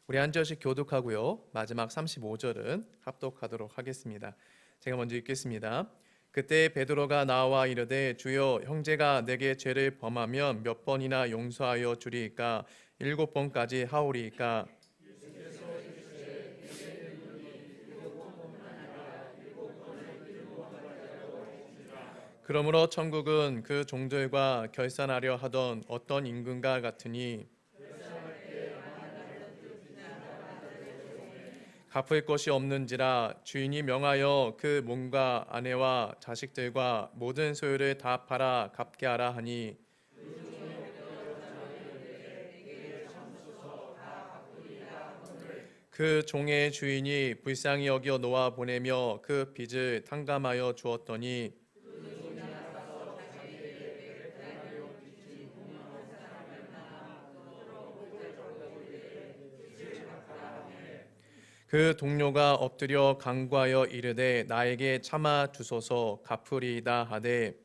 우리 한 절씩 교독하고요. 마지막 35절은 합독하도록 하겠습니다. 제가 먼저 읽겠습니다. 그때 베드로가 나와 이르되 주여 형제가 내게 죄를 범하면 몇 번이나 용서하여 주리이까 7번까지 하오리이까. 그러므로 천국은 그 종들과 결산하려 하던 어떤 임금과 같으니 갚을 것이 없는지라 주인이 명하여 그 몸과 아내와 자식들과 모든 소유를 다 팔아 갚게 하라 하니 그 종의 주인이 불쌍히 여겨 놓아 보내며 그 빚을 탕감하여 주었더니 그 동료가 엎드려 간구하여 이르되 나에게 참아 주소서 갚으리이다 하되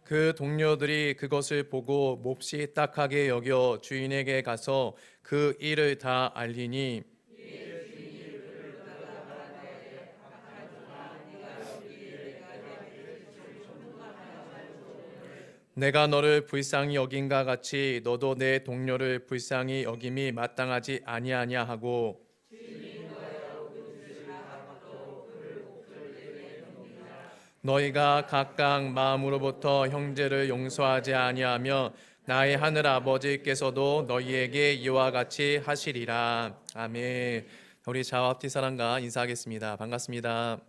그 동료들이 그것을 보고 몹시 딱하게 여겨 주인에게 가서 그 일을 다 알리니 내가 너를 불쌍히 여긴가 같이 너도 내 동료를 불쌍히 여김이 마땅하지 아니하냐 하고 너희가 각각 마음으로부터 형제를 용서하지 아니하며 나의 하늘 아버지께서도 너희에게 이와 같이 하시리라. 아멘. 우리 자와합티 사랑과 인사하겠습니다. 반갑습니다.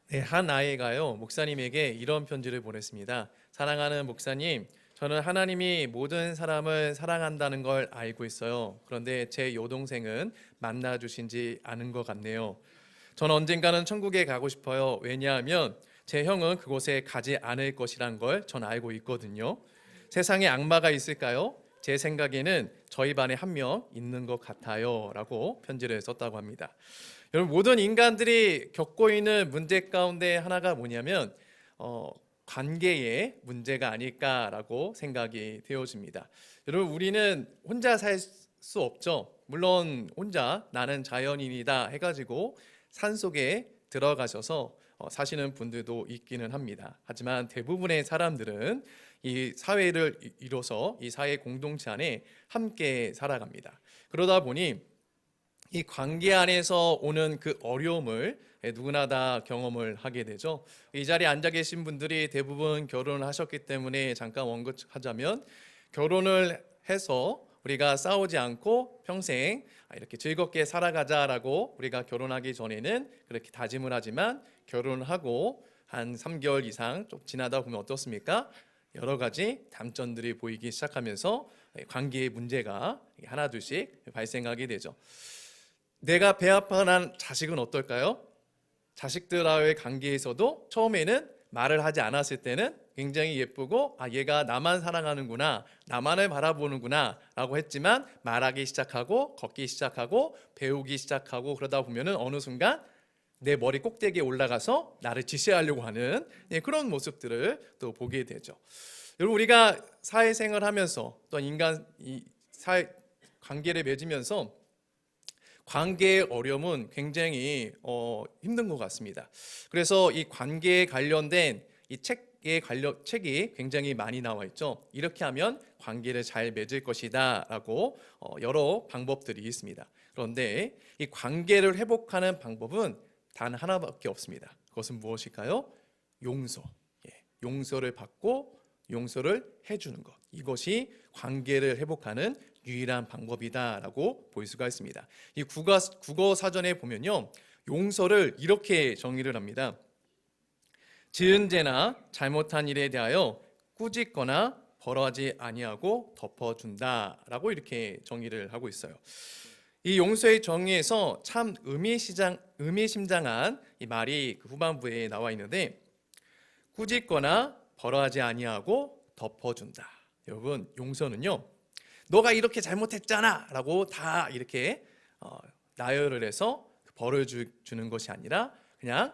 네, 한 아이가요 목사님에게 이런 편지를 보냈습니다. 사랑하는 목사님, 저는 하나님이 모든 사람을 사랑한다는 걸 알고 있어요. 그런데 제 여동생은 만나주시지 않은 것 같네요. 저는 언젠가는 천국에 가고 싶어요. 왜냐하면 제 형은 그곳에 가지 않을 것이란 걸 전 알고 있거든요. 세상에 악마가 있을까요? 제 생각에는 저희 반에 한 명 있는 것 같아요 라고 편지를 썼다고 합니다. 여러분, 모든 인간들이 겪고 있는 문제 가운데 하나가 뭐냐면 관계의 문제가 아닐까라고 생각이 되어집니다. 여러분, 우리는 혼자 살 수 없죠. 물론 혼자 나는 자연인이다 해가지고 산속에 들어가셔서 사시는 분들도 있기는 합니다. 하지만 대부분의 사람들은 이 사회를 이뤄서 이 사회 공동체 안에 함께 살아갑니다. 그러다 보니 이 관계 안에서 오는 그 어려움을 누구나 다 경험을 하게 되죠. 이 자리에 앉아 계신 분들이 대부분 결혼을 하셨기 때문에 잠깐 언급하자면, 결혼을 해서 우리가 싸우지 않고 평생 이렇게 즐겁게 살아가자라고 우리가 결혼하기 전에는 그렇게 다짐을 하지만, 결혼하고 한 3개월 이상 좀 지나다 보면 어떻습니까? 여러 가지 단점들이 보이기 시작하면서 관계의 문제가 하나 둘씩 발생하게 되죠. 내가 배 아파난 자식은 어떨까요? 자식들과의 관계에서도 처음에는 말을 하지 않았을 때는 굉장히 예쁘고 얘가 나만 사랑하는구나, 나만을 바라보는구나 라고 했지만, 말하기 시작하고 걷기 시작하고 배우기 시작하고 그러다 보면은 어느 순간 내 머리 꼭대기에 올라가서 나를 지시하려고 하는 그런 모습들을 또 보게 되죠. 여러분, 우리가 사회생활 하면서 또 인간 사회 관계를 맺으면서 관계의 어려움은 굉장히 힘든 것 같습니다. 그래서 이 관계에 관련된 이 책이 굉장히 많이 나와 있죠. 이렇게 하면 관계를 잘 맺을 것이다 라고 여러 방법들이 있습니다. 그런데 이 관계를 회복하는 방법은 단 하나밖에 없습니다. 그것은 무엇일까요? 용서. 용서를 받고 용서를 해주는 것. 이것이 관계를 회복하는 유일한 방법이다라고 볼 수가 있습니다. 이 국어 사전에 보면요, 용서를 이렇게 정의를 합니다. 지은 죄나 잘못한 일에 대하여 꾸짖거나 벌하지 아니하고 덮어준다라고 이렇게 정의를 하고 있어요. 이 용서의 정의에서 참 의미심장한 이 말이 그 후반부에 나와 있는데, 꾸짖거나 벌하지 아니하고 덮어준다. 여러분, 용서는요, 너가 이렇게 잘못했잖아 라고 다 이렇게 나열을 해서 벌을 주는 것이 아니라 그냥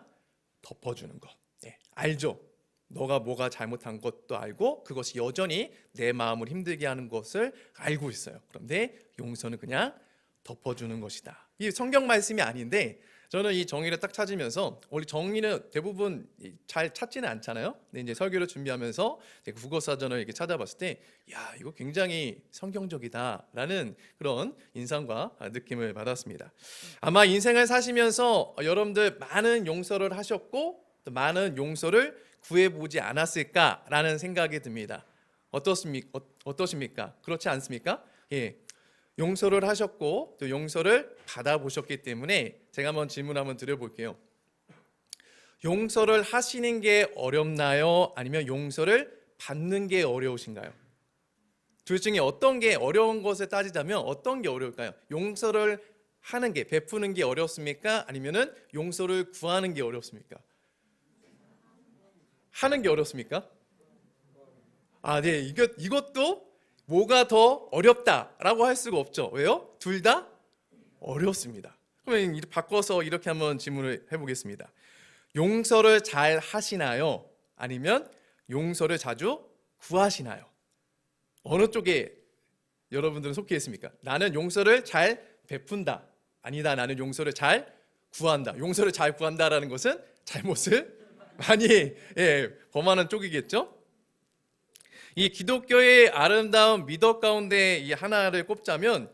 덮어주는 것. 예, 알죠? 너가 뭐가 잘못한 것도 알고 그것이 여전히 내 마음을 힘들게 하는 것을 알고 있어요. 그런데 용서는 그냥 덮어주는 것이다. 이 성경 말씀이 아닌데 저는 이 정의를 딱 찾으면서, 우리 정의는 대부분 잘 찾지는 않잖아요. 근데 이제 설교를 준비하면서 국어 사전을 이렇게 찾아봤을 때, 야, 이거 굉장히 성경적이다라는 그런 인상과 느낌을 받았습니다. 아마 인생을 사시면서 여러분들 많은 용서를 하셨고 또 많은 용서를 구해보지 않았을까라는 생각이 듭니다. 어떠십니까? 그렇지 않습니까? 예. 용서를 하셨고 또 용서를 받아보셨기 때문에 제가 한번 질문 한번 드려볼게요. 용서를 하시는 게 어렵나요? 아니면 용서를 받는 게 어려우신가요? 둘 중에 어떤 게 어려운 것을 따지자면 어떤 게 어려울까요? 용서를 하는 게, 베푸는 게 어렵습니까? 아니면은 용서를 구하는 게 어렵습니까? 하는 게 어렵습니까? 네, 이것도 뭐가 더 어렵다라고 할 수가 없죠. 왜요? 둘 다 어렵습니다. 그러면 바꿔서 이렇게 한번 질문을 해보겠습니다. 용서를 잘 하시나요? 아니면 용서를 자주 구하시나요? 어느 쪽에 여러분들은 속해 있습니까? 나는 용서를 잘 베푼다. 아니다, 나는 용서를 잘 구한다. 용서를 잘 구한다라는 것은 잘못을 많이 범하는 쪽이겠죠? 이 기독교의 아름다운 미덕 가운데 이 하나를 꼽자면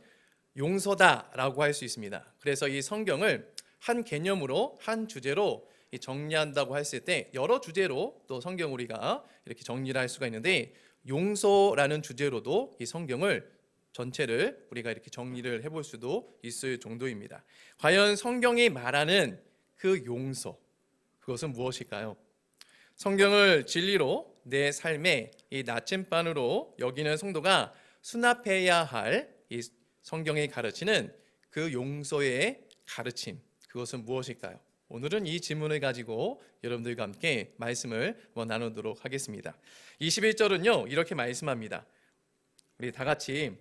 용서다라고 할 수 있습니다. 그래서 이 성경을 한 개념으로, 한 주제로 정리한다고 했을 때 여러 주제로 또 성경 우리가 이렇게 정리를 할 수가 있는데, 용서라는 주제로도 이 성경을 전체를 우리가 이렇게 정리를 해볼 수도 있을 정도입니다. 과연 성경이 말하는 그 용서, 그것은 무엇일까요? 성경을 진리로 내 삶의 이 나침반으로 여기는 성도가 수납해야 할 이 성경이 가르치는 그 용서의 가르침, 그것은 무엇일까요? 오늘은 이 질문을 가지고 여러분들과 함께 말씀을 나누도록 하겠습니다. 21절은요 이렇게 말씀합니다. 우리 다 같이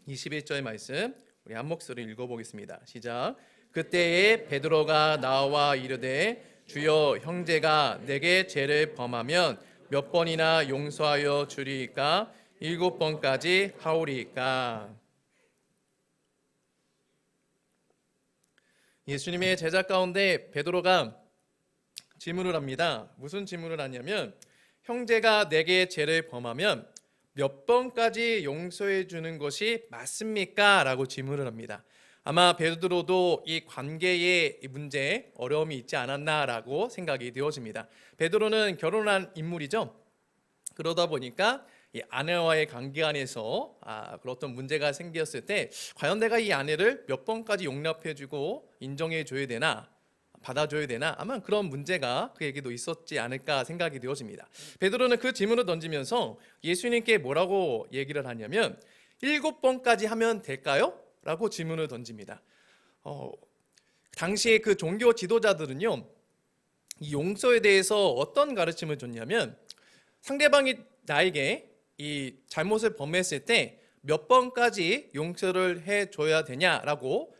21절의 말씀 우리 한 목소리 읽어보겠습니다. 시작. 그때에 베드로가 나와 이르되 주여, 형제가 내게 죄를 범하면 몇 번이나 용서하여 주리이까? 7번까지 하오리이까? 예수님의 제자 가운데 베드로가 질문을 합니다. 무슨 질문을 하냐면, 형제가 내게 죄를 범하면 몇 번까지 용서해 주는 것이 맞습니까? 라고 질문을 합니다. 아마 베드로도 이 관계의 문제에 어려움이 있지 않았나라고 생각이 되어집니다. 베드로는 결혼한 인물이죠. 그러다 보니까 이 아내와의 관계 안에서 그런 어떤 문제가 생겼을 때 과연 내가 이 아내를 몇 번까지 용납해주고 인정해줘야 되나, 받아줘야 되나, 아마 그런 문제가 그에게도 있었지 않을까 생각이 되어집니다. 베드로는 그 질문을 던지면서 예수님께 뭐라고 얘기를 하냐면 7번까지 하면 될까요? 라고 질문을 던집니다. 당시에 그 종교 지도자들은요, 이 용서에 대해서 어떤 가르침을 줬냐면, 상대방이 나에게 이 잘못을 범했을 때 몇 번까지 용서를 해줘야 되냐라고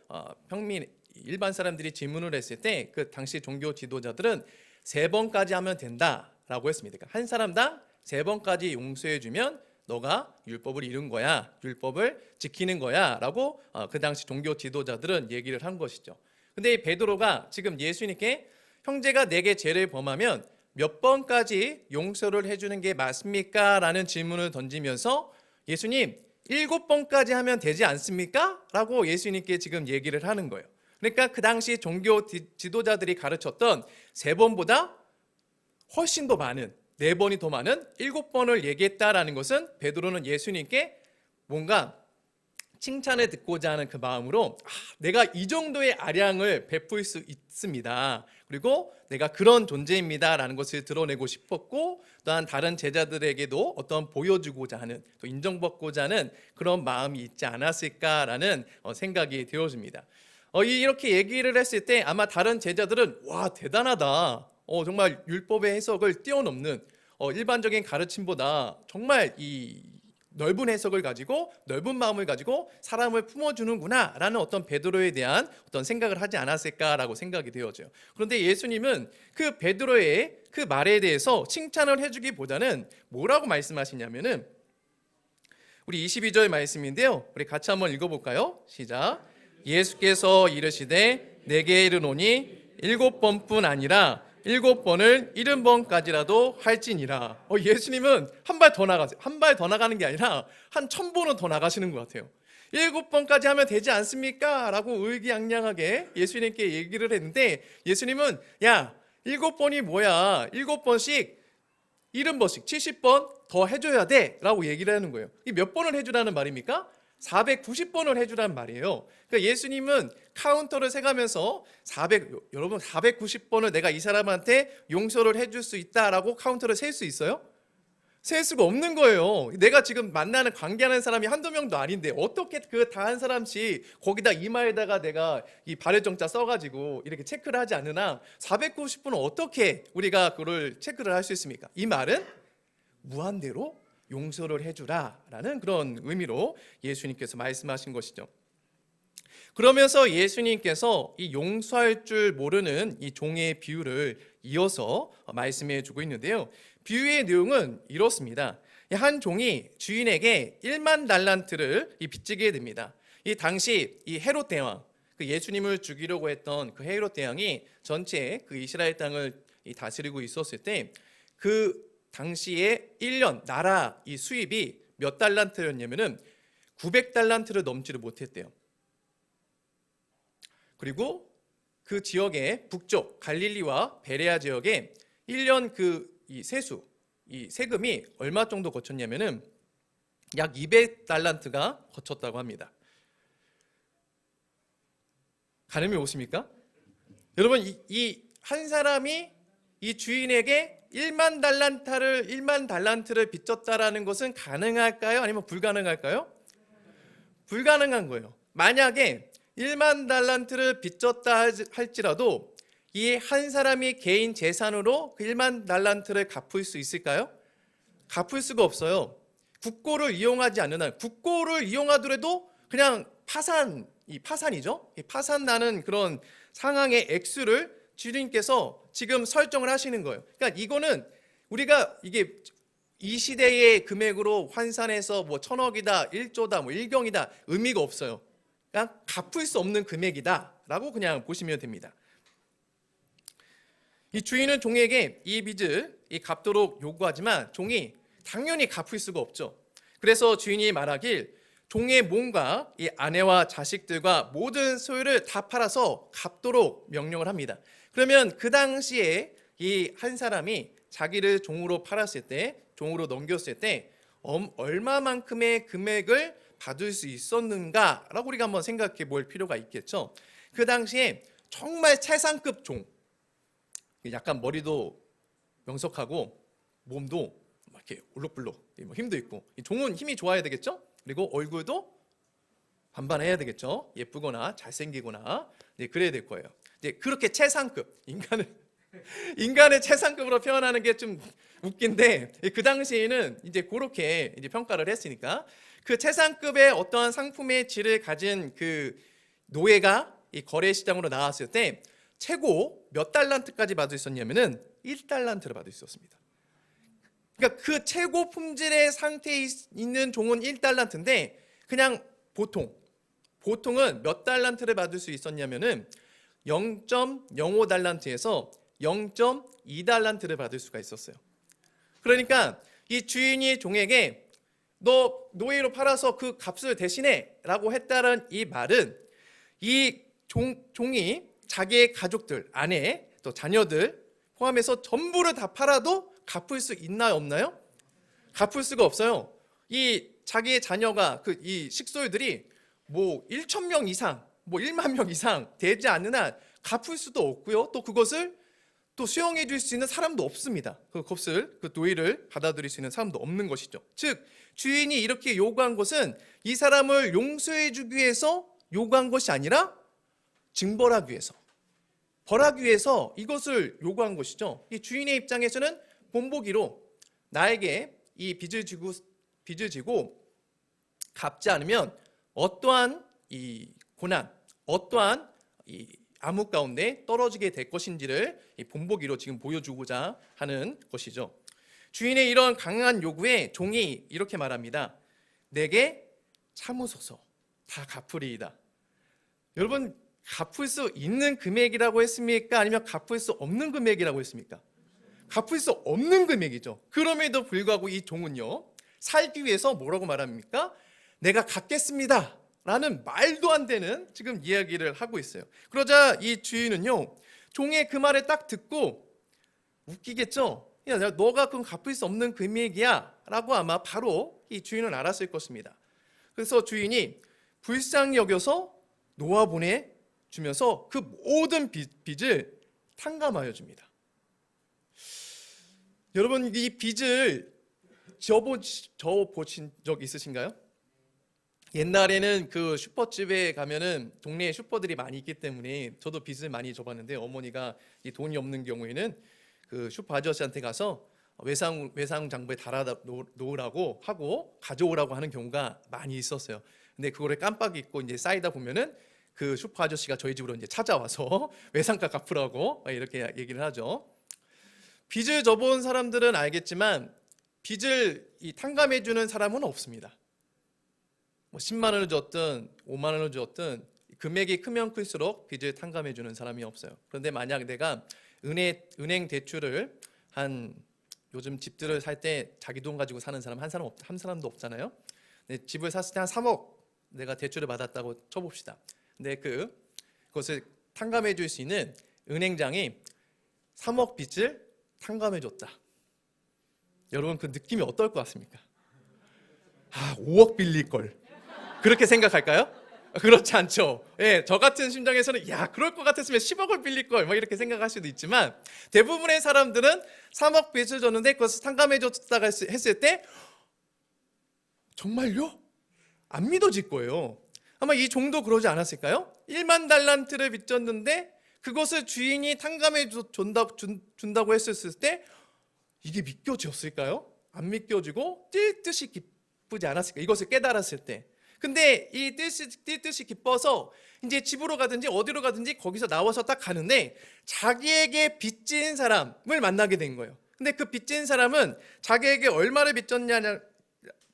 일반 사람들이 질문을 했을 때 그 당시 종교 지도자들은 3번까지 하면 된다라고 했습니다. 그러니까 한 사람당 3번까지 용서해주면 너가 율법을 이룬 거야, 율법을 지키는 거야 라고 그 당시 종교 지도자들은 얘기를 한 것이죠. 근데 이 베드로가 지금 예수님께 형제가 내게 죄를 범하면 몇 번까지 용서를 해주는 게 맞습니까? 라는 질문을 던지면서 예수님 7번까지 하면 되지 않습니까? 라고 예수님께 지금 얘기를 하는 거예요. 그러니까 그 당시 종교 지도자들이 가르쳤던 3번보다 훨씬 더 많은, 4번이 더 많은 7번을 얘기했다라는 것은 베드로는 예수님께 뭔가 칭찬을 듣고자 하는 그 마음으로 내가 이 정도의 아량을 베풀 수 있습니다. 그리고 내가 그런 존재입니다 라는 것을 드러내고 싶었고, 또한 다른 제자들에게도 어떤 보여주고자 하는, 또 인정받고자 하는 그런 마음이 있지 않았을까라는 생각이 되어집니다. 이렇게 얘기를 했을 때 아마 다른 제자들은 와, 대단하다, 정말 율법의 해석을 뛰어넘는 일반적인 가르침보다 정말 이 넓은 해석을 가지고 넓은 마음을 가지고 사람을 품어주는구나라는 어떤 베드로에 대한 어떤 생각을 하지 않았을까라고 생각이 되어져요. 그런데 예수님은 그 베드로의 그 말에 대해서 칭찬을 해주기보다는 뭐라고 말씀하시냐면은 우리 22절 말씀인데요. 우리 같이 한번 읽어볼까요? 시작. 예수께서 이르시되 내게 이르노니 7번뿐 아니라 7번을 70번까지라도 할지니라. 예수님은 한 발 더 나가세요. 한 발 더 나가는 게 아니라 한 1000번은 더 나가시는 것 같아요. 7번까지 하면 되지 않습니까? 라고 의기양양하게 예수님께 얘기를 했는데 예수님은 야 7번이 뭐야? 7번씩 70번씩 70번 더 해줘야 돼 라고 얘기를 하는 거예요. 이 몇 번을 해주라는 말입니까? 490번을 해주라는 말이에요. 그러니까 예수님은 카운터를 세가면서 여러분 490번을 내가 이 사람한테 용서를 해줄 수 있다라고 카운터를 셀 수 있어요? 셀 수가 없는 거예요. 내가 지금 만나는 관계하는 사람이 한두 명도 아닌데 어떻게 그 다 한 사람씩 거기다 이마에다가 내가 이 발열정자 써가지고 이렇게 체크를 하지 않으나 490번은 어떻게 우리가 그걸 체크를 할 수 있습니까? 이 말은 무한대로 용서를 해주라라는 그런 의미로 예수님께서 말씀하신 것이죠. 그러면서 예수님께서 이 용서할 줄 모르는 이 종의 비유를 이어서 말씀해 주고 있는데요. 비유의 내용은 이렇습니다. 한 종이 주인에게 1만 달란트를 빚지게 됩니다. 이 당시 이 헤롯 대왕, 그 예수님을 죽이려고 했던 그 헤롯 대왕이 전체 그 이스라엘 땅을 다스리고 있었을 때 그 당시에 1년 나라 이 수입이 몇 달란트였냐면은 900달란트를 넘지를 못했대요. 그리고 그 지역의 북쪽 갈릴리와 베레아 지역에 1년 이 세금이 얼마 정도 거쳤냐면은 약 200달란트가 거쳤다고 합니다. 가늠이 오십니까? 여러분 이 한 사람이 이 주인에게 1만 달란트를 빚졌다라는 것은 가능할까요? 아니면 불가능할까요? 불가능한 거예요. 만약에 1만 달란트를 빚졌다 할지라도 이 한 사람이 개인 재산으로 그 1만 달란트를 갚을 수 있을까요? 갚을 수가 없어요. 국고를 이용하지 않는 한, 국고를 이용하더라도 그냥 파산이죠. 파산 나는 그런 상황의 액수를 주님께서 지금 설정을 하시는 거예요. 그러니까 이거는 우리가 이게 이 시대의 금액으로 환산해서 뭐 1000억이다, 1조다, 뭐 1경이다 의미가 없어요. 그냥 갚을 수 없는 금액이다라고 그냥 보시면 됩니다. 이 주인은 종에게 이 빚을 갚도록 요구하지만 종이 당연히 갚을 수가 없죠. 그래서 주인이 말하길 종의 몸과 이 아내와 자식들과 모든 소유를 다 팔아서 갚도록 명령을 합니다. 그러면 그 당시에 이 한 사람이 자기를 종으로 팔았을 때, 종으로 넘겼을 때 얼마만큼의 금액을 받을 수 있었는가라고 우리가 한번 생각해 볼 필요가 있겠죠. 그 당시에 정말 최상급 종, 약간 머리도 명석하고 몸도 이렇게 울룩불룩 힘도 있고, 종은 힘이 좋아야 되겠죠. 그리고 얼굴도 반반해야 되겠죠. 예쁘거나 잘생기거나 그래야 될 거예요. 이제 그렇게 최상급 인간의 최상급으로 표현하는 게 좀 웃긴데 그 당시에는 이제 그렇게 이제 평가를 했으니까 그 최상급의 어떠한 상품의 질을 가진 그 노예가 이 거래 시장으로 나왔을 때 최고 몇 달란트까지 받을 수 있었냐면은 1달란트를 받을 수 있었습니다. 그러니까 그 최고 품질의 상태에 있는 종은 1달란트인데 그냥 보통은 몇 달란트를 받을 수 있었냐면은 0.05달란트에서 0.2달란트를 받을 수가 있었어요. 그러니까 이 주인이 종에게 너 노예로 팔아서 그 값을 대신해 라고 했다는 이 말은 이 종이 자기의 가족들, 아내, 또 자녀들 포함해서 전부를 다 팔아도 갚을 수 있나요, 없나요? 갚을 수가 없어요. 이 자기의 자녀가 이 식솔들이 뭐 1,000명 이상, 뭐 1만 명 이상 되지 않는 한 갚을 수도 없고요. 또 그것을 또 수용해 줄 수 있는 사람도 없습니다. 그 노예를 받아들일 수 있는 사람도 없는 것이죠. 즉 주인이 이렇게 요구한 것은 이 사람을 용서해 주기 위해서 요구한 것이 아니라 징벌하기 위해서, 벌하기 위해서 이것을 요구한 것이죠. 이 주인의 입장에서는 본보기로 나에게 이 빚을 지고 갚지 않으면 어떠한 이 고난, 어떠한 이 암흑 가운데 떨어지게 될 것인지를 이 본보기로 지금 보여주고자 하는 것이죠. 주인의 이런 강한 요구에 종이 이렇게 말합니다. 내게 참으소서, 다 갚으리이다. 여러분, 갚을 수 있는 금액이라고 했습니까? 아니면 갚을 수 없는 금액이라고 했습니까? 갚을 수 없는 금액이죠. 그럼에도 불구하고 이 종은요, 살기 위해서 뭐라고 말합니까? 내가 갚겠습니다 라는 말도 안 되는 지금 이야기를 하고 있어요. 그러자 이 주인은요, 종의 그 말을 딱 듣고 웃기겠죠? 야, 너가 그럼 갚을 수 없는 금액이야 라고 아마 바로 이 주인은 알았을 것입니다. 그래서 주인이 불쌍히 여겨서 놓아보내 주면서 그 모든 빚을 탕감하여 줍니다. 여러분, 이 빚을 져보신 적 있으신가요? 옛날에는 그 슈퍼집에 가면은 동네에 슈퍼들이 많이 있기 때문에 저도 빚을 많이 져봤는데, 어머니가 이 돈이 없는 경우에는 그 슈퍼 아저씨한테 가서 외상 장부에 달아 놓으라고 하고 가져오라고 하는 경우가 많이 있었어요. 근데 그거를 깜빡 잊고 이제 쌓이다 보면은 그 슈퍼 아저씨가 저희 집으로 이제 찾아와서 외상값 갚으라고 이렇게 얘기를 하죠. 빚을 져본 사람들은 알겠지만 빚을 탕감해 주는 사람은 없습니다. 뭐 10만 원을 줬든 5만 원을 줬든 금액이 크면 클수록 빚을 탕감해 주는 사람이 없어요. 그런데 만약 내가 은행 대출을 요즘 집들을 살 때 자기 돈 가지고 사는 사람 한 사람도 없잖아요. 근데 집을 샀을 때 한 3억 내가 대출을 받았다고 쳐봅시다. 근데 그것을 탕감해 줄 수 있는 은행장이 3억 빚을 탕감해 줬다. 여러분, 그 느낌이 어떨 것 같습니까? 5억 빌릴 걸. 그렇게 생각할까요? 그렇지 않죠. 예, 저 같은 심정에서는 그럴 것 같았으면 10억을 빌릴 걸 막 이렇게 생각할 수도 있지만, 대부분의 사람들은 3억 빚을 줬는데 그것을 탕감해 줬다고 했을 때 정말요? 안 믿어질 거예요. 아마 이 종도 그러지 않았을까요? 1만 달란트를 빚졌는데 그것을 주인이 탕감해 준다고 했을 때 이게 믿겨졌을까요? 안 믿겨지고 뛸 듯이 기쁘지 않았을까요? 이것을 깨달았을 때. 근데 이 뛸 듯이 기뻐서 이제 집으로 가든지 어디로 가든지 거기서 나와서 딱 가는데 자기에게 빚진 사람을 만나게 된 거예요. 근데 그 빚진 사람은 자기에게 얼마를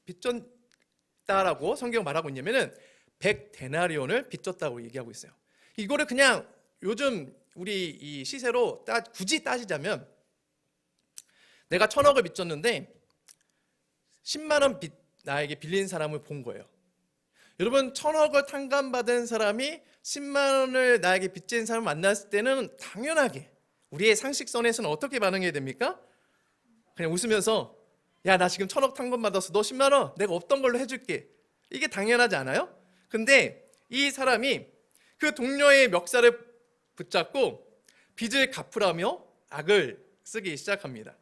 빚졌다라고 성경 말하고 있냐면은 100데나리온을 빚졌다고 얘기하고 있어요. 이거를 그냥 요즘 우리 이 시세로 굳이 따지자면 내가 1,000억을 빚졌는데 10만 원 나에게 빌린 사람을 본 거예요. 여러분, 1,000억을 탕감받은 사람이 10만 원을 나에게 빚진 사람을 만났을 때는 당연하게 우리의 상식선에서는 어떻게 반응해야 됩니까? 그냥 웃으면서 나 지금 1,000억 탕감받았어. 너 10만 원 내가 없던 걸로 해줄게. 이게 당연하지 않아요? 근데 이 사람이 그 동료의 멱살을 붙잡고 빚을 갚으라며 악을 쓰기 시작합니다.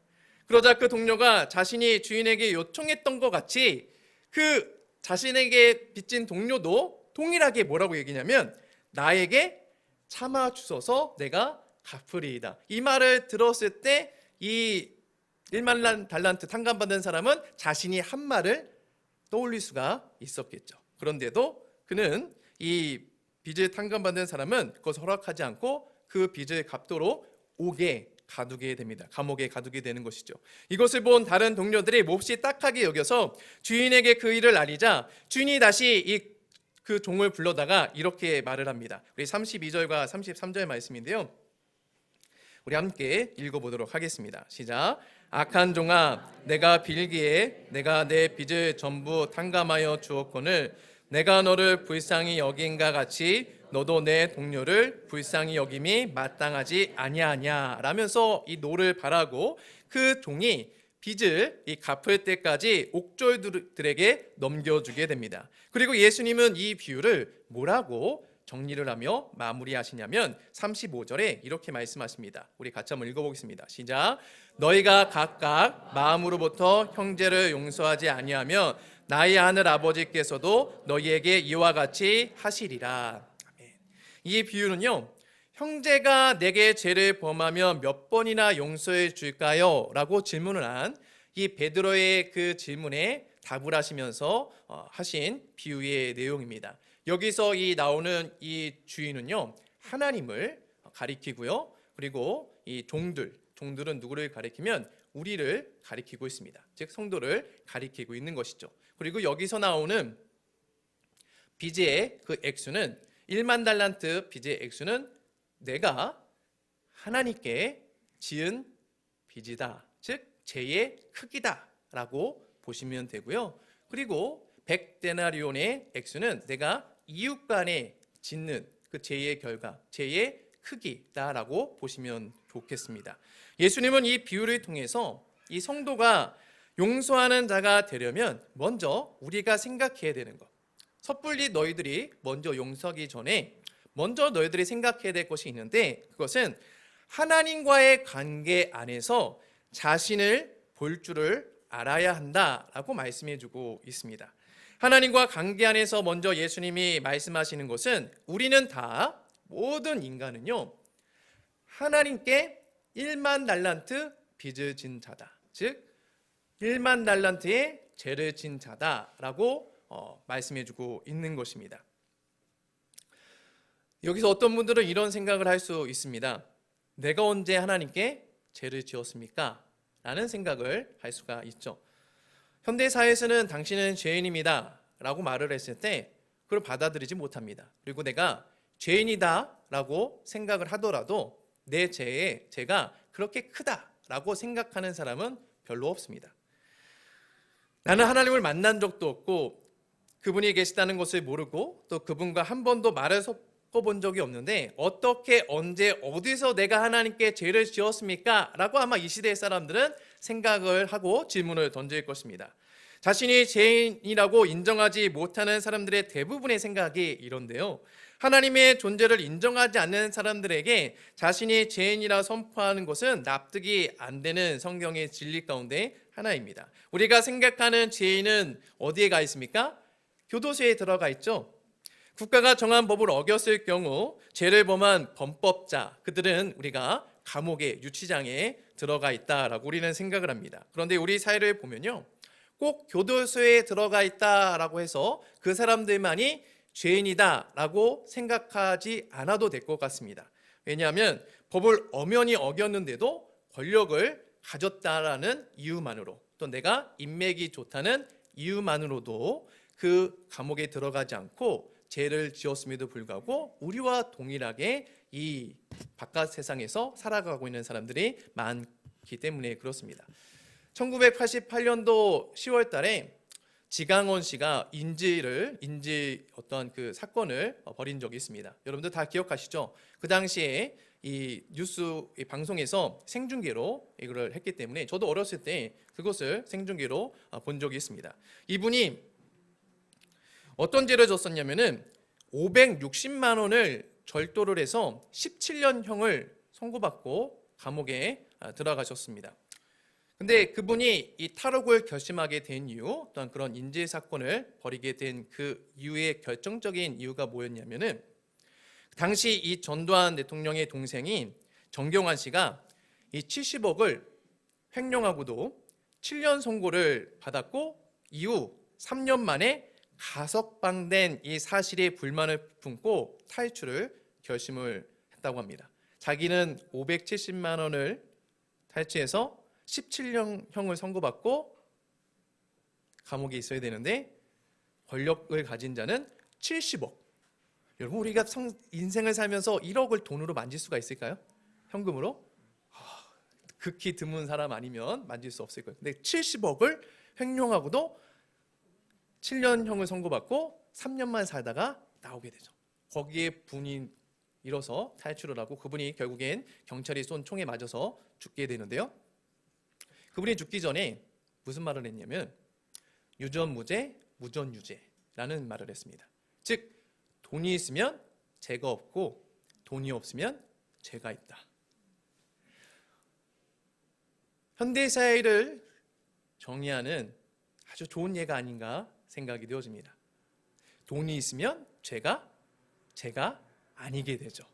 그러자 그 동료가 자신이 주인에게 요청했던 것 같이 그 자신에게 빚진 동료도 동일하게 뭐라고 얘기냐면 나에게 참아 주소서 내가 갚으리이다. 이 말을 들었을 때 이 1만 달란트 탕감받은 사람은 자신이 한 말을 떠올릴 수가 있었겠죠. 그런데도 그는 이 빚을 탕감받은 사람은 그것을 허락하지 않고 그 빚을 갚도록 가두게 됩니다. 감옥에 가두게 되는 것이죠. 이것을 본 다른 동료들이 몹시 딱하게 여겨서 주인에게 그 일을 알리자 주인이 다시 그 종을 불러다가 이렇게 말을 합니다. 우리 32절과 33절 말씀인데요. 우리 함께 읽어보도록 하겠습니다. 시작. 악한 종아, 내가 빌기에 내가 내 빚을 전부 탕감하여 주었거늘 내가 너를 불쌍히 여긴가 같이 너도 내 동료를 불쌍히 여김이 마땅하지 아니하냐 라면서 이 노를 바라고 그 종이 빚을 갚을 때까지 옥졸들에게 넘겨주게 됩니다. 그리고 예수님은 이 비유를 뭐라고 정리를 하며 마무리하시냐면 35절에 이렇게 말씀하십니다. 우리 같이 한번 읽어보겠습니다. 시작. 너희가 각각 마음으로부터 형제를 용서하지 아니하면 나의 하늘 아버지께서도 너희에게 이와 같이 하시리라. 아멘. 이 비유는요, 형제가 내게 죄를 범하면 몇 번이나 용서해 줄까요? 라고 질문을 한 이 베드로의 그 질문에 답을 하시면서 하신 비유의 내용입니다. 여기서 나오는 이 주인은요, 하나님을 가리키고요. 그리고 이 종들은 누구를 가리키면 우리를 가리키고 있습니다. 즉 성도를 가리키고 있는 것이죠. 그리고 여기서 나오는 빚의 그 액수는 1만 달란트 빚의 액수는 내가 하나님께 지은 빚이다. 즉 죄의 크기다라고 보시면 되고요. 그리고 100데나리온의 액수는 내가 이웃 간에 짓는 그 죄의 결과, 죄의 크기다라고 보시면 좋겠습니다. 예수님은 이 비유를 통해서 이 성도가 용서하는 자가 되려면 먼저 우리가 생각해야 되는 것, 섣불리 너희들이 먼저 용서하기 전에 먼저 너희들이 생각해야 될 것이 있는데, 그것은 하나님과의 관계 안에서 자신을 볼 줄을 알아야 한다라고 말씀해 주고 있습니다. 하나님과 관계 안에서 먼저 예수님이 말씀하시는 것은, 우리는 다, 모든 인간은요, 하나님께 1만 달란트 빚을 진 자다. 즉 1만 달란트의 죄를 진 자다라고 말씀해 주고 있는 것입니다. 여기서 어떤 분들은 이런 생각을 할 수 있습니다. 내가 언제 하나님께 죄를 지었습니까? 라는 생각을 할 수가 있죠. 현대사회에서는 당신은 죄인입니다 라고 말을 했을 때 그걸 받아들이지 못합니다. 그리고 내가 죄인이다 라고 생각을 하더라도 내 죄가 그렇게 크다라고 생각하는 사람은 별로 없습니다. 나는 하나님을 만난 적도 없고 그분이 계시다는 것을 모르고 또 그분과 한 번도 말을 섞어본 적이 없는데 어떻게, 언제, 어디서 내가 하나님께 죄를 지었습니까? 라고 아마 이 시대의 사람들은 생각을 하고 질문을 던질 것입니다. 자신이 죄인이라고 인정하지 못하는 사람들의 대부분의 생각이 이런데요. 하나님의 존재를 인정하지 않는 사람들에게 자신이 죄인이라 선포하는 것은 납득이 안 되는 성경의 진리 가운데 하나입니다. 우리가 생각하는 죄인은 어디에 가 있습니까? 교도소에 들어가 있죠. 국가가 정한 법을 어겼을 경우 죄를 범한 범법자, 그들은 우리가 감옥에, 유치장에 들어가 있다라고 우리는 생각을 합니다. 그런데 우리 사회를 보면요, 꼭 교도소에 들어가 있다라고 해서 그 사람들만이 죄인이다라고 생각하지 않아도 될 것 같습니다. 왜냐하면 법을 엄연히 어겼는데도 권력을 가졌다라는 이유만으로, 또 내가 인맥이 좋다는 이유만으로도 그 감옥에 들어가지 않고 죄를 지었음에도 불구하고 우리와 동일하게 이 바깥 세상에서 살아가고 있는 사람들이 많기 때문에 그렇습니다. 1988년도 10월 달에 지강원 씨가 인지 어떤 그 사건을 벌인 적이 있습니다. 여러분들 다 기억하시죠? 그 당시에 이 뉴스 방송에서 생중계로 이걸 했기 때문에 저도 어렸을 때 그것을 생중계로 본 적이 있습니다. 이분이 어떤 죄를 졌었냐면은 560만 원을 절도를 해서 17년형을 선고받고 감옥에 들어가셨습니다. 근데 그분이 이 탈옥을 결심하게 된 이유, 또한 그런 인질 사건을 벌이게 된 그 이유의 결정적인 이유가 뭐였냐면은, 당시 이 전두환 대통령의 동생인 정경환 씨가 이 70억을 횡령하고도 7년 선고를 받았고 이후 3년 만에 가석방된 이 사실에 불만을 품고 탈출을 결심을 했다고 합니다. 자기는 570만 원을 탈취해서 17년형을 선고받고 감옥에 있어야 되는데 권력을 가진 자는 70억. 여러분, 우리가 인생을 살면서 1억을 돈으로 만질 수가 있을까요? 현금으로? 극히 드문 사람 아니면 만질 수 없을 거예요. 근데 70억을 횡령하고도 7년형을 선고받고 3년만 살다가 나오게 되죠. 거기에 분이 일어서 탈출을 하고 그분이 결국엔 경찰이 쏜 총에 맞아서 죽게 되는데요. 그분이 죽기 전에 무슨 말을 했냐면 유전무죄, 무전유죄라는 말을 했습니다. 즉 돈이 있으면 죄가 없고 돈이 없으면 죄가 있다. 현대사회를 정의하는 아주 좋은 예가 아닌가 생각이 되어집니다. 돈이 있으면 죄가 아니게 되죠.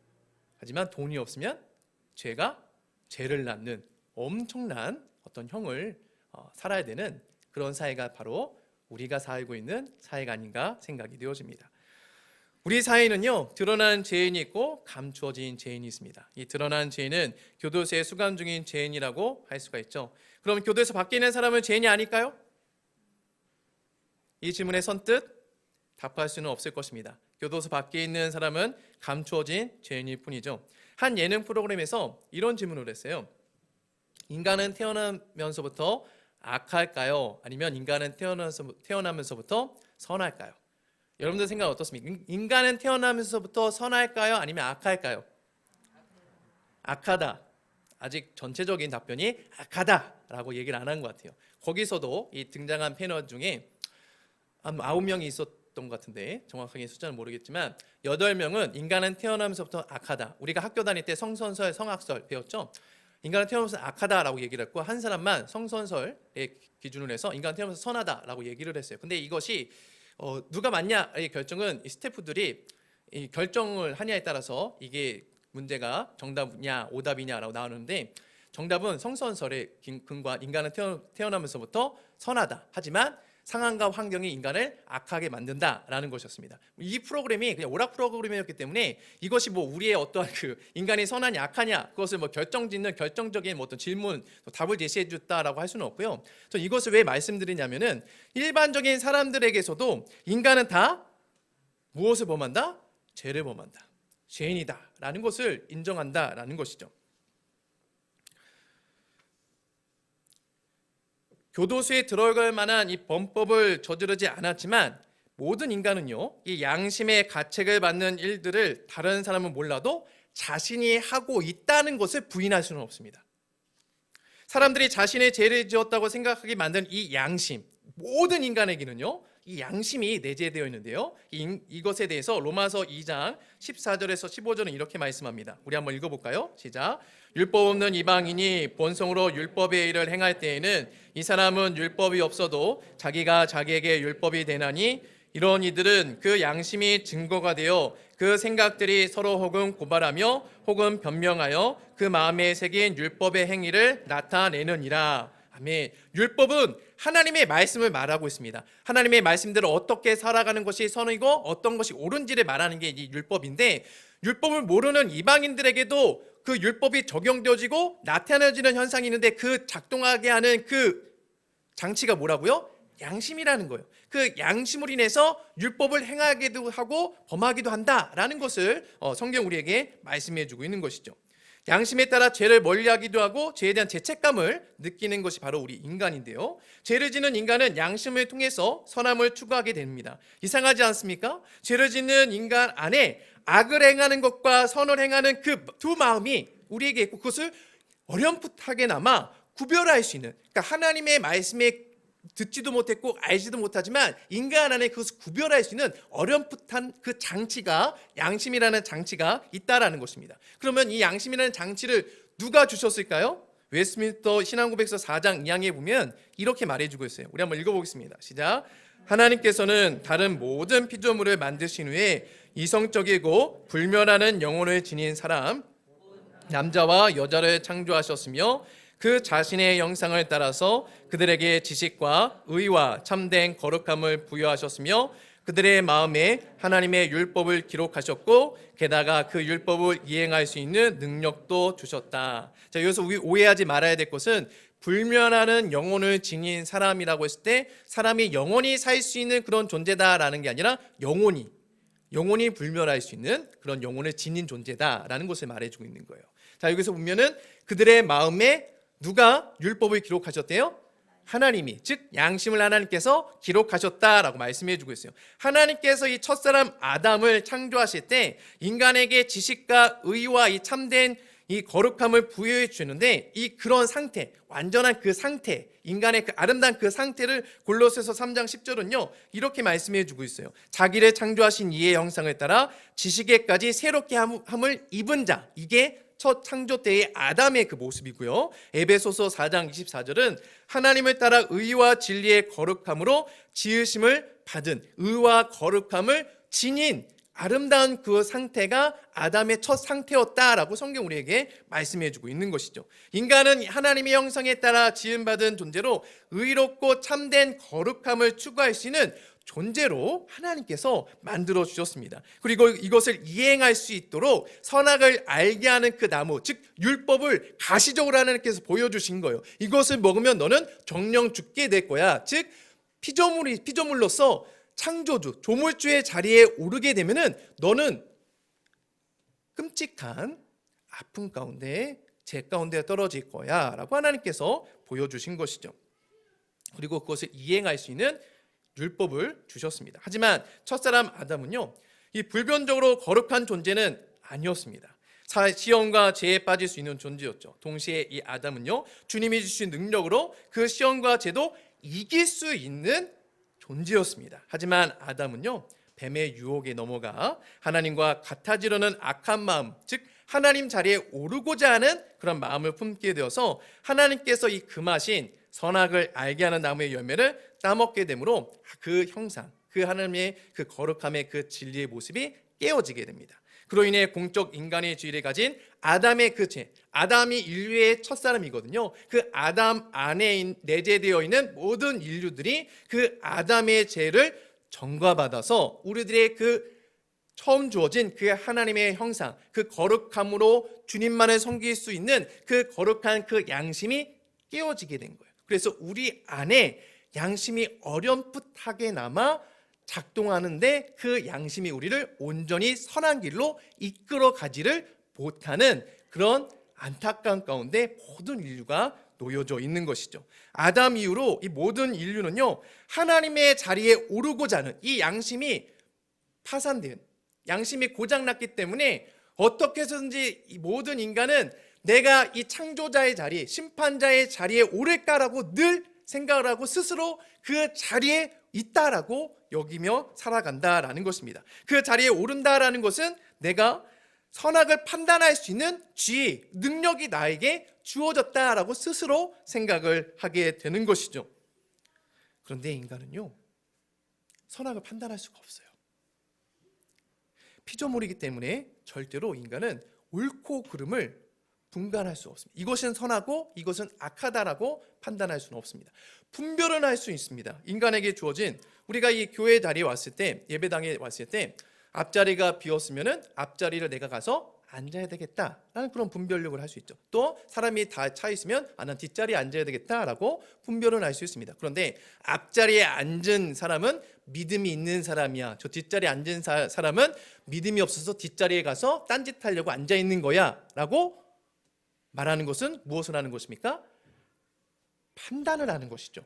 하지만 돈이 없으면 죄가 죄를 낳는 엄청난 어떤 형을 살아야 되는 그런 사회가 바로 우리가 살고 있는 사회가 아닌가 생각이 되어집니다. 우리 사회는요, 드러난 죄인이 있고 감추어진 죄인이 있습니다. 이 드러난 죄인은 교도소에 수감 중인 죄인이라고 할 수가 있죠. 그럼 교도에서 밖에 있는 사람은 죄인이 아닐까요? 이 질문에 선뜻 답할 수는 없을 것입니다. 교도소 밖에 있는 사람은 감추어진 죄인일 뿐이죠. 한 예능 프로그램에서 이런 질문을 했어요. 인간은 태어나면서부터 악할까요? 아니면 인간은 태어나면서부터 선할까요? 여러분들 생각 어떻습니까? 인간은 태어나면서부터 선할까요? 아니면 악할까요? 악하다. 아직 전체적인 답변이 악하다라고 얘기를 안 한 것 같아요. 거기서도 이 등장한 패널 중에 한 9명이 있었던 것 같은데 정확하게 숫자는 모르겠지만 8명은 인간은 태어나면서부터 악하다. 우리가 학교 다닐 때 성선설, 성악설 배웠죠? 인간은 태어나면서 악하다라고 얘기를 했고 한 사람만 성선설의 기준으로 해서 인간은 태어나면서 선하다라고 얘기를 했어요. 근데 이것이 누가 맞냐의 결정은 이 스태프들이 이 결정을 하냐에 따라서 이게 문제가 정답이냐 오답이냐라고 나오는데 정답은 성선설의 근거한 인간은 태어나면서부터 선하다. 하지만 상황과 환경이 인간을 악하게 만든다라는 것이었습니다. 이 프로그램이 그냥 오락 프로그램이었기 때문에 이것이 뭐 우리의 어떠한 그 인간이 선하냐 악하냐 그것을 뭐 결정짓는 결정적인 뭐 어떤 질문 답을 제시해 줬다라고 할 수는 없고요. 저 이것을 왜 말씀드리냐면은 일반적인 사람들에게서도 인간은 다 무엇을 범한다? 죄를 범한다. 죄인이다라는 것을 인정한다라는 것이죠. 교도소에 들어갈 만한 이 범법을 저지르지 않았지만 모든 인간은요, 이 양심의 가책을 받는 일들을 다른 사람은 몰라도 자신이 하고 있다는 것을 부인할 수는 없습니다. 사람들이 자신의 죄를 지었다고 생각하게 만든 이 양심, 모든 인간에게는요, 이 양심이 내재되어 있는데요. 이것에 대해서 로마서 2장 14절에서 15절은 이렇게 말씀합니다. 우리 한번 읽어볼까요? 시작. 율법 없는 이방인이 본성으로 율법의 일을 행할 때에는 이 사람은 율법이 없어도 자기가 자기에게 율법이 되나니 이런 이들은 그 양심이 증거가 되어 그 생각들이 서로 혹은 고발하며 혹은 변명하여 그 마음에 새긴 율법의 행위를 나타내느니라. 아멘. 율법은 하나님의 말씀을 말하고 있습니다. 하나님의 말씀대로 어떻게 살아가는 것이 선이고 어떤 것이 옳은지를 말하는 게 이 율법인데 율법을 모르는 이방인들에게도 그 율법이 적용되어지고 나타내지는 현상이 있는데 그 작동하게 하는 그 장치가 뭐라고요? 양심이라는 거예요. 그 양심을 인해서 율법을 행하기도 하고 범하기도 한다라는 것을 성경 우리에게 말씀해 주고 있는 것이죠. 양심에 따라 죄를 멀리하기도 하고 죄에 대한 죄책감을 느끼는 것이 바로 우리 인간인데요. 죄를 짓는 인간은 양심을 통해서 선함을 추구하게 됩니다. 이상하지 않습니까? 죄를 짓는 인간 안에 악을 행하는 것과 선을 행하는 그 두 마음이 우리에게 있고 그것을 어렴풋하게나마 구별할 수 있는, 그러니까 하나님의 말씀에 듣지도 못했고 알지도 못하지만 인간 안에 그것을 구별할 수 있는 어렴풋한 그 장치가 양심이라는 장치가 있다라는 것입니다. 그러면 이 양심이라는 장치를 누가 주셨을까요? 웨스트민스터 신앙고백서 4장 2항에 보면 이렇게 말해주고 있어요. 우리 한번 읽어보겠습니다. 시작. 하나님께서는 다른 모든 피조물을 만드신 후에 이성적이고 불멸하는 영혼을 지닌 사람 남자와 여자를 창조하셨으며 그 자신의 형상을 따라서 그들에게 지식과 의와 참된 거룩함을 부여하셨으며 그들의 마음에 하나님의 율법을 기록하셨고 게다가 그 율법을 이행할 수 있는 능력도 주셨다. 자, 여기서 오해하지 말아야 될 것은 불멸하는 영혼을 지닌 사람이라고 했을 때 사람이 영원히 살 수 있는 그런 존재다라는 게 아니라 영혼이 불멸할 수 있는 그런 영혼을 지닌 존재다라는 것을 말해주고 있는 거예요. 자, 여기서 보면은 그들의 마음에 누가 율법을 기록하셨대요? 하나님이, 즉 양심을 하나님께서 기록하셨다라고 말씀해주고 있어요. 하나님께서 이 첫사람 아담을 창조하실 때 인간에게 지식과 의와 이 참된 이 거룩함을 부여해 주는데 이 그런 상태, 완전한 그 상태, 인간의 그 아름다운 그 상태를 골로새서 3장 10절은요 이렇게 말씀해 주고 있어요. 자기를 창조하신 이의 형상을 따라 지식에까지 새롭게 함을 입은 자, 이게 첫 창조 때의 아담의 그 모습이고요. 에베소서 4장 24절은 하나님을 따라 의와 진리의 거룩함으로 지으심을 받은 의와 거룩함을 지닌 아름다운 그 상태가 아담의 첫 상태였다라고 성경 우리에게 말씀해주고 있는 것이죠. 인간은 하나님의 형상에 따라 지음받은 존재로 의롭고 참된 거룩함을 추구할 수 있는 존재로 하나님께서 만들어 주셨습니다. 그리고 이것을 이행할 수 있도록 선악을 알게 하는 그 나무, 즉 율법을 가시적으로 하나님께서 보여주신 거예요. 이것을 먹으면 너는 정령 죽게 될 거야. 즉 피조물로서 창조주, 조물주의 자리에 오르게 되면은 너는 끔찍한 아픔 가운데, 죄 가운데 떨어질 거야 라고 하나님께서 보여주신 것이죠. 그리고 그것을 이행할 수 있는 율법을 주셨습니다. 하지만 첫사람 아담은요, 이 불변적으로 거룩한 존재는 아니었습니다. 시험과 죄에 빠질 수 있는 존재였죠. 동시에 이 아담은요, 주님이 주신 능력으로 그 시험과 죄도 이길 수 있는 존재였습니다. 하지만 아담은요, 뱀의 유혹에 넘어가 하나님과 같아지려는 악한 마음, 즉 하나님 자리에 오르고자 하는 그런 마음을 품게 되어서 하나님께서 이 금하신 선악을 알게 하는 나무의 열매를 따먹게 되므로 그 형상, 그 하나님의 그 거룩함의 그 진리의 모습이 깨어지게 됩니다. 그로 인해 공적 인간의 주의를 가진 아담의 그 죄, 아담이 인류의 첫사람이거든요. 그 아담 안에 내재되어 있는 모든 인류들이 그 아담의 죄를 전가받아서 우리들의 그 처음 주어진 그 하나님의 형상, 그 거룩함으로 주님만을 섬길 수 있는 그 거룩한 그 양심이 깨어지게 된 거예요. 그래서 우리 안에 양심이 어렴풋하게 남아 작동하는데 그 양심이 우리를 온전히 선한 길로 이끌어 가지를 못하는 그런 안타까운 가운데 모든 인류가 놓여져 있는 것이죠. 아담 이후로 이 모든 인류는요, 하나님의 자리에 오르고자 하는 이 양심이 파산된, 양심이 고장났기 때문에 어떻게 해서든지 이 모든 인간은 내가 이 창조자의 자리, 심판자의 자리에 오를까라고 늘 생각을 하고 스스로 그 자리에 있다라고 여기며 살아간다라는 것입니다. 그 자리에 오른다라는 것은 내가 선악을 판단할 수 있는 지혜, 능력이 나에게 주어졌다라고 스스로 생각을 하게 되는 것이죠. 그런데 인간은요, 선악을 판단할 수가 없어요. 피조물이기 때문에 절대로 인간은 옳고 그름을 분간할 수 없습니다. 이것은 선하고 이것은 악하다라고 판단할 수는 없습니다. 분별은 할 수 있습니다. 인간에게 주어진, 우리가 이 교회 자리에 왔을 때, 예배당에 왔을 때 앞자리가 비었으면은 앞자리를 내가 가서 앉아야 되겠다라는 그런 분별력을 할 수 있죠. 또 사람이 다 차 있으면 난 뒷자리에 앉아야 되겠다라고 분별은 할 수 있습니다. 그런데 앞자리에 앉은 사람은 믿음이 있는 사람이야, 저 뒷자리에 앉은 사람은 믿음이 없어서 뒷자리에 가서 딴짓하려고 앉아 있는 거야 라고 말하는 것은 무엇을 하는 것입니까? 판단을 하는 것이죠.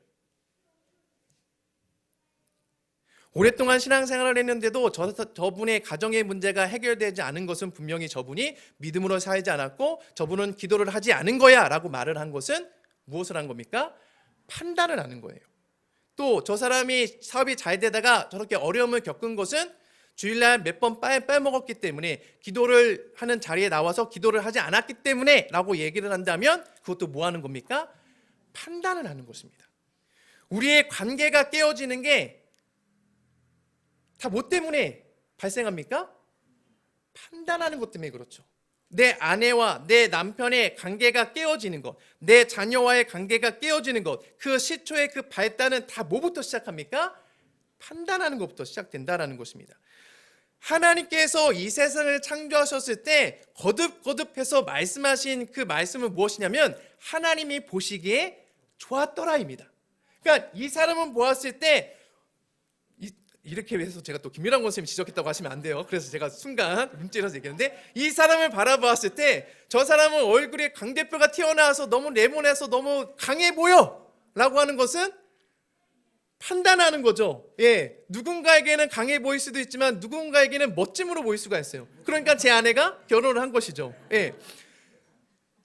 오랫동안 신앙생활을 했는데도 저분의 가정의 문제가 해결되지 않은 것은 분명히 저분이 믿음으로 살지 않았고 저분은 기도를 하지 않은 거야 라고 말을 한 것은 무엇을 한 겁니까? 판단을 하는 거예요. 또 저 사람이 사업이 잘 되다가 저렇게 어려움을 겪은 것은 주일날 몇 번 빼먹었기 때문에, 기도를 하는 자리에 나와서 기도를 하지 않았기 때문에 라고 얘기를 한다면 그것도 뭐 하는 겁니까? 판단을 하는 것입니다. 우리의 관계가 깨어지는 게 다 뭐 때문에 발생합니까? 판단하는 것 때문에 그렇죠. 내 아내와 내 남편의 관계가 깨어지는 것, 내 자녀와의 관계가 깨어지는 것, 그 시초의 그 발단은 다 뭐부터 시작합니까? 판단하는 것부터 시작된다라는 것입니다. 하나님께서 이 세상을 창조하셨을 때 거듭거듭해서 말씀하신 그 말씀은 무엇이냐면 하나님이 보시기에 좋았더라입니다. 그러니까 이 사람은 보았을 때, 이렇게 해서 제가 또 김일환 권사님이 지적했다고 하시면 안 돼요. 그래서 제가 순간 문제라서 얘기했는데, 이 사람을 바라보았을 때 저 사람은 얼굴에 광대뼈가 튀어나와서 너무 레몬해서 너무 강해 보여 라고 하는 것은 판단하는 거죠. 예, 누군가에게는 강해 보일 수도 있지만 누군가에게는 멋짐으로 보일 수가 있어요. 그러니까 제 아내가 결혼을 한 것이죠. 예,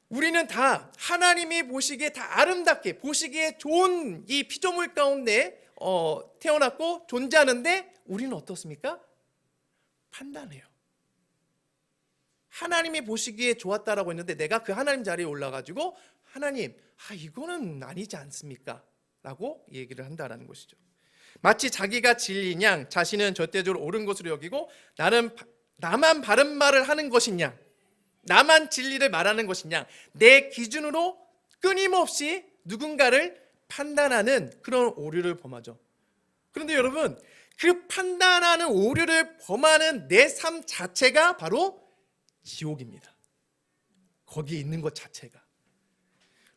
우리는 다 하나님이 보시기에 다 아름답게, 보시기에 좋은 이 피조물 가운데 태어났고 존재하는데 우리는 어떻습니까? 판단해요. 하나님이 보시기에 좋았다라고 했는데 내가 그 하나님 자리에 올라가지고 하나님, 이거는 아니지 않습니까? 라고 얘기를 한다라는 것이죠. 마치 자기가 진리인 양 자신은 절대적으로 옳은 것으로 여기고 나만 바른 말을 하는 것이냐, 나만 진리를 말하는 것이냐, 내 기준으로 끊임없이 누군가를 판단하는 그런 오류를 범하죠. 그런데 여러분, 그 판단하는 오류를 범하는 내 삶 자체가 바로 지옥입니다. 거기에 있는 것 자체가.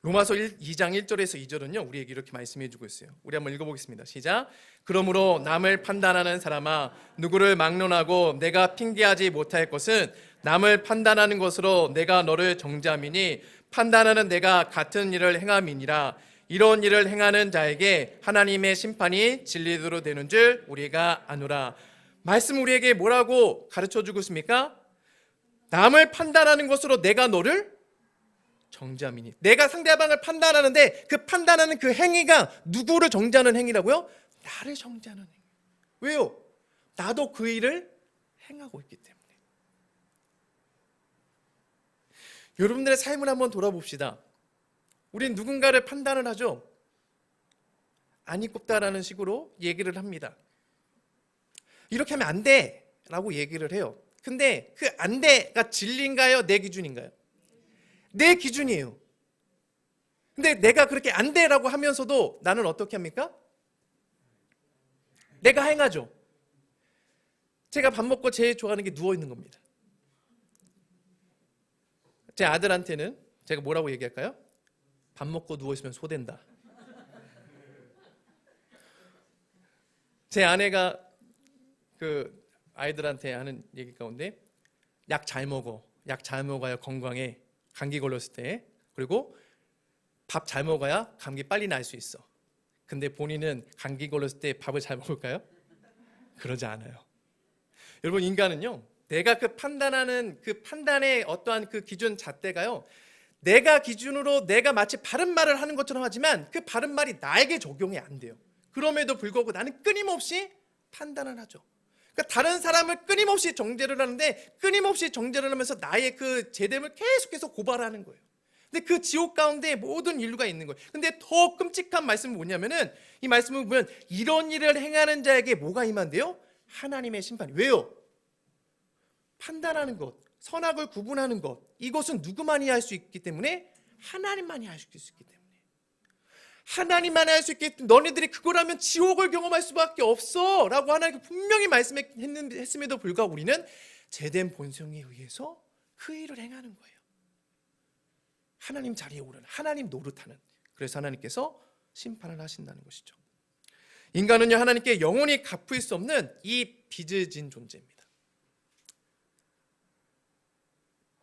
로마서 2장 1절에서 2절은요 우리에게 이렇게 말씀해 주고 있어요. 우리 한번 읽어보겠습니다. 시작. 그러므로 남을 판단하는 사람아, 누구를 막론하고 내가 핑계하지 못할 것은 남을 판단하는 것으로 내가 너를 정죄함이니 판단하는 내가 같은 일을 행함이니라. 이런 일을 행하는 자에게 하나님의 심판이 진리대로 되는 줄 우리가 아노라. 말씀 우리에게 뭐라고 가르쳐주고 있습니까? 남을 판단하는 것으로 내가 너를 정죄함이니. 내가 상대방을 판단하는데 그 판단하는 그 행위가 누구를 정죄하는 행위라고요? 나를 정죄하는 행위. 왜요? 나도 그 일을 행하고 있기 때문에. 여러분들의 삶을 한번 돌아봅시다. 우린 누군가를 판단을 하죠. 안 이꼽다라는 식으로 얘기를 합니다. 이렇게 하면 안 돼 라고 얘기를 해요. 근데 그 안 돼가 진리인가요? 내 기준인가요? 내 기준이에요. 근데 내가 그렇게 안 돼라고 하면서도 나는 어떻게 합니까? 내가 행하죠. 제가 밥 먹고 제일 좋아하는 게 누워 있는 겁니다. 제 아들한테는 제가 뭐라고 얘기할까요? 밥 먹고 누워 있으면 소된다. 제 아내가 그 아이들한테 하는 얘기 가운데 약 잘 먹어. 약 잘 먹어야 건강해. 감기 걸렸을 때. 그리고 밥 잘 먹어야 감기 빨리 날 수 있어. 근데 본인은 감기 걸렸을 때 밥을 잘 먹을까요? 그러지 않아요. 여러분, 인간은요, 내가 그 판단하는 그 판단의 어떠한 그 기준 잣대가요, 내가 기준으로 내가 마치 바른 말을 하는 것처럼 하지만 그 바른 말이 나에게 적용이 안 돼요. 그럼에도 불구하고 나는 끊임없이 판단을 하죠. 그러니까 다른 사람을 끊임없이 정죄를 하는데 끊임없이 정죄를 하면서 나의 그 죄됨을 계속해서 고발하는 거예요. 근데 그 지옥 가운데 모든 인류가 있는 거예요. 근데 더 끔찍한 말씀은 뭐냐면은, 이 말씀을 보면 이런 일을 행하는 자에게 뭐가 임한대요? 하나님의 심판이. 왜요? 판단하는 것, 선악을 구분하는 것, 이것은 누구만이 할 수 있기 때문에? 하나님만이 할 수 있기 때문에. 하나님만이 할 수 있기 때문에 너네들이 그걸 하면 지옥을 경험할 수밖에 없어 라고 하나님께 분명히 말씀했음에도 불구하고 우리는 죄된 본성에 의해서 그 일을 행하는 거예요. 하나님 자리에 오르는, 하나님 노릇하는. 그래서 하나님께서 심판을 하신다는 것이죠. 인간은요, 하나님께 영원히 갚을 수 없는 이 빚을 진 존재입니다.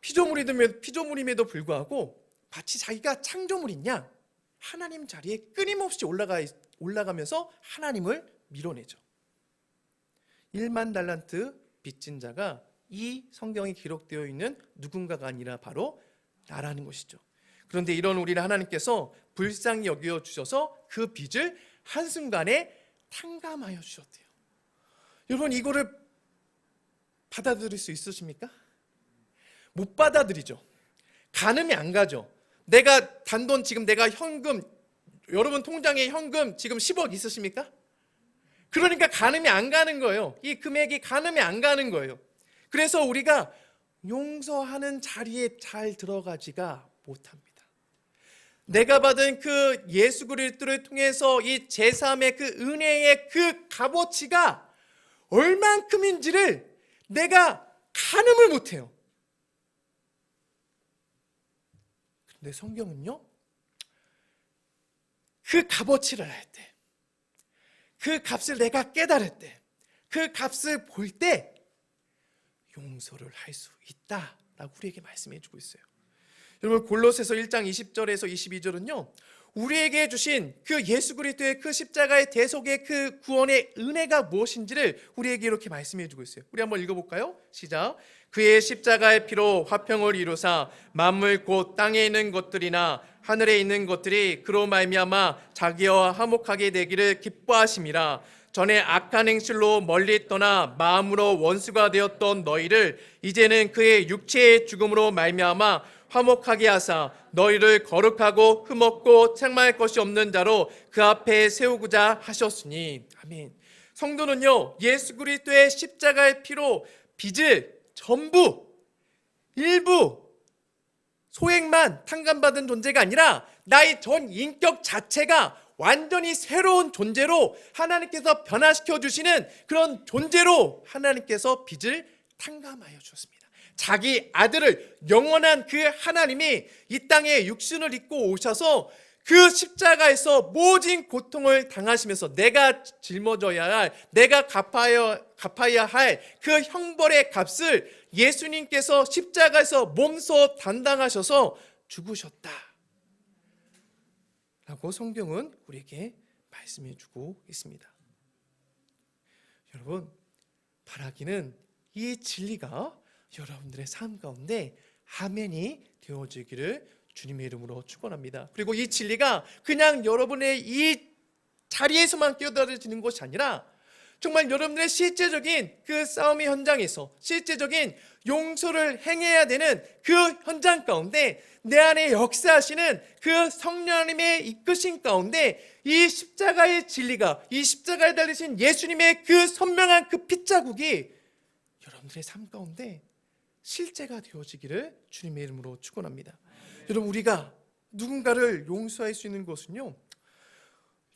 피조물임에도 불구하고 마치 자기가 창조물인 양 하나님 자리에 끊임없이 올라가면서 하나님을 밀어내죠. 1만 달란트 빚진 자가 이 성경에 기록되어 있는 누군가가 아니라 바로 나라는 것이죠. 그런데 이런 우리를 하나님께서 불쌍히 여겨 주셔서 그 빚을 한순간에 탕감하여 주셨대요. 여러분, 이거를 받아들일 수 있으십니까? 못 받아들이죠. 가늠이 안 가죠. 내가 단돈, 지금 내가 현금, 여러분 통장에 현금 지금 10억 있으십니까? 그러니까 가늠이 안 가는 거예요. 이 금액이 가늠이 안 가는 거예요. 그래서 우리가 용서하는 자리에 잘 들어가지가 못합니다. 내가 받은 그 예수 그리스도를 통해서 이 제3의 그 은혜의 그 값어치가 얼만큼인지를 내가 가늠을 못해요. 근데 성경은요, 그 값어치를 알 때, 그 값을 내가 깨달을 때, 그 값을 볼 때 용서를 할 수 있다라고 우리에게 말씀해 주고 있어요. 여러분, 골로새서 1장 20절에서 22절은요 우리에게 주신 그 예수 그리스도의 그 십자가의 대속의 그 구원의 은혜가 무엇인지를 우리에게 이렇게 말씀해 주고 있어요. 우리 한번 읽어볼까요? 시작. 그의 십자가의 피로 화평을 이루사 만물 곧 땅에 있는 것들이나 하늘에 있는 것들이 그로 말미암아 자기와 화목하게 되기를 기뻐하심이라. 전에 악한 행실로 멀리 떠나 마음으로 원수가 되었던 너희를 이제는 그의 육체의 죽음으로 말미암아 화목하게 하사 너희를 거룩하고 흠없고 책망할 것이 없는 자로 그 앞에 세우고자 하셨으니. 아멘. 성도는요, 예수 그리스도의 십자가의 피로 빚을 전부, 일부, 소액만 탕감받은 존재가 아니라 나의 전 인격 자체가 완전히 새로운 존재로 하나님께서 변화시켜 주시는 그런 존재로 하나님께서 빚을 탕감하여 주셨습니다. 자기 아들을, 영원한 그 하나님이 이 땅에 육신을 입고 오셔서 그 십자가에서 모진 고통을 당하시면서 내가 짊어져야 할, 내가 갚아야 할 그 형벌의 값을 예수님께서 십자가에서 몸소 담당하셔서 죽으셨다 라고 성경은 우리에게 말씀해 주고 있습니다. 여러분, 바라기는 이 진리가 여러분들의 삶 가운데 아멘이 되어지기를 주님의 이름으로 축원합니다. 그리고 이 진리가 그냥 여러분의 이 자리에서만 깨달아지는 것이 아니라 정말 여러분들의 실제적인 그 싸움의 현장에서 실제적인 용서를 행해야 되는 그 현장 가운데 내 안에 역사하시는 그 성령님의 이끄신 가운데 이 십자가의 진리가, 이 십자가에 달리신 예수님의 그 선명한 그 핏자국이 여러분들의 삶 가운데 실제가 되어지기를 주님의 이름으로 축원합니다. 여러분, 우리가 누군가를 용서할 수 있는 것은요,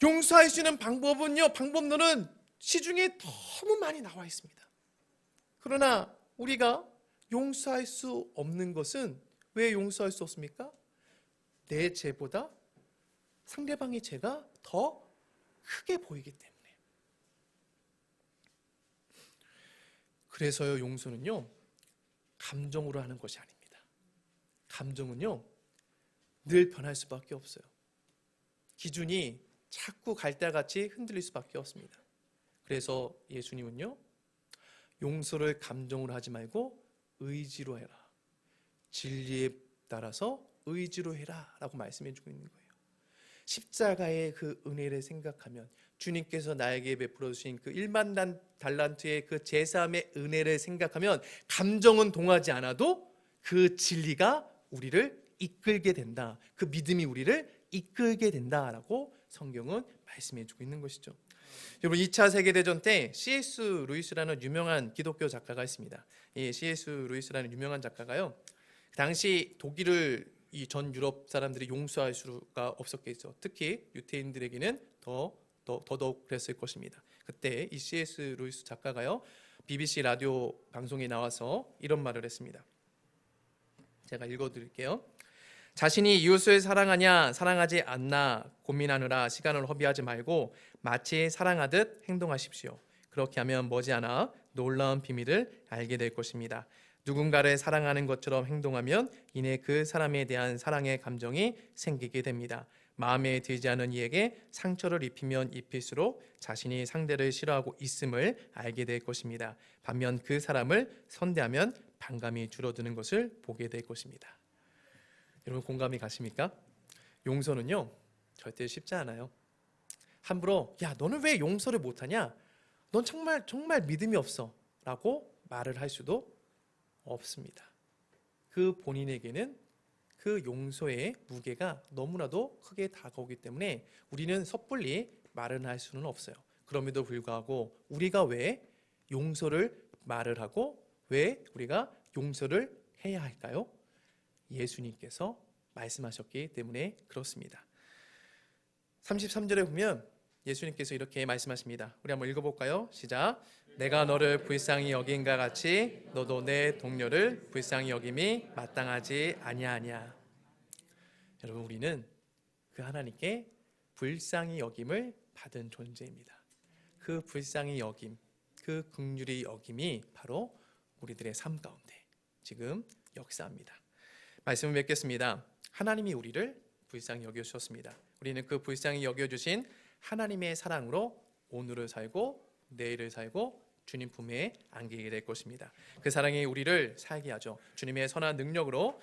용서할 수 있는 방법론은 시중에 너무 많이 나와 있습니다. 그러나 우리가 용서할 수 없는 것은 왜 용서할 수 없습니까? 내 죄보다 상대방의 죄가 더 크게 보이기 때문에. 그래서요, 용서는요, 감정으로 하는 것이 아닙니다. 감정은요, 늘 변할 수밖에 없어요. 기준이 자꾸 갈대같이 흔들릴 수밖에 없습니다. 그래서 예수님은요, 용서를 감정으로 하지 말고 의지로 해라, 진리에 따라서 의지로 해라 라고 말씀해 주고 있는 거예요. 십자가의 그 은혜를 생각하면, 주님께서 나에게 베풀어 주신 그 1만 달란트의 그 제사함의 은혜를 생각하면 감정은 동하지 않아도 그 진리가 우리를 이끌게 된다, 그 믿음이 우리를 이끌게 된다라고 성경은 말씀해 주고 있는 것이죠. 여러분, 2차 세계대전 때 C.S. 루이스라는 유명한 기독교 작가가 있습니다. 이 C.S. 루이스라는 유명한 작가가요, 당시 독일을 이 전 유럽 사람들이 용서할 수가 없었겠죠. 특히 유태인들에게는 더더욱 그랬을 것입니다. 그때 이 C.S. 루이스 작가가요, BBC 라디오 방송에 나와서 이런 말을 했습니다. 제가 읽어드릴게요. 자신이 이웃을 사랑하냐 사랑하지 않나 고민하느라 시간을 허비하지 말고 마치 사랑하듯 행동하십시오. 그렇게 하면 머지않아 놀라운 비밀을 알게 될 것입니다. 누군가를 사랑하는 것처럼 행동하면 이내 그 사람에 대한 사랑의 감정이 생기게 됩니다. 마음에 들지 않은 이에게 상처를 입히면 입힐수록 자신이 상대를 싫어하고 있음을 알게 될 것입니다. 반면 그 사람을 선대하면 반감이 줄어드는 것을 보게 될 것입니다. 여러분, 공감이 가십니까? 용서는요, 절대 쉽지 않아요. 함부로 야, 너는 왜 용서를 못하냐? 넌 정말 믿음이 없어 라고 말을 할 수도 없습니다. 그 본인에게는 그 용서의 무게가 너무나도 크게 다가오기 때문에 우리는 섣불리 말은 할 수는 없어요. 그럼에도 불구하고 우리가 왜 용서를 말을 하고 왜 우리가 용서를 해야 할까요? 예수님께서 말씀하셨기 때문에 그렇습니다. 33절에 보면 예수님께서 이렇게 말씀하십니다. 우리 한번 읽어볼까요? 시작. 내가 너를 불쌍히 여긴가 같이 너도 내 동료를 불쌍히 여김이 마땅하지 아니하냐. 여러분, 우리는 그 하나님께 불쌍히 여김을 받은 존재입니다. 그 불쌍히 여김, 그 긍휼히 여김이 바로 우리들의 삶 가운데 지금 역사합니다. 말씀을 맺겠습니다. 하나님이 우리를 불쌍히 여겨주셨습니다. 우리는 그 불쌍히 여겨주신 하나님의 사랑으로 오늘을 살고 내일을 살고 주님 품에 안기게 될 것입니다. 그 사랑이 우리를 살게 하죠. 주님의 선한 능력으로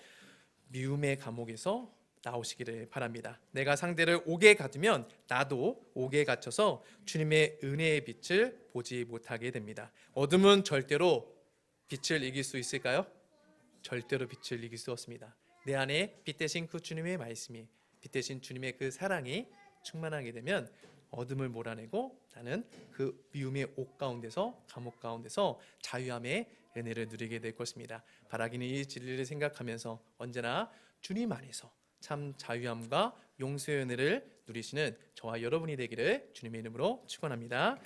미움의 감옥에서 나오시기를 바랍니다. 내가 상대를 옥에 갇으면 나도 옥에 갇혀서 주님의 은혜의 빛을 보지 못하게 됩니다. 어둠은 절대로 빛을 이길 수 있을까요? 절대로 빛을 이길 수 없습니다. 내 안에 빛 대신 그 주님의 말씀이, 빛 대신 주님의 그 사랑이 충만하게 되면 어둠을 몰아내고 나는 그 미움의 옥 가운데서, 감옥 가운데서 자유함의 은혜를 누리게 될 것입니다. 바라기는 이 진리를 생각하면서 언제나 주님 안에서 참 자유함과 용서의 은혜를 누리시는 저와 여러분이 되기를 주님의 이름으로 축원합니다.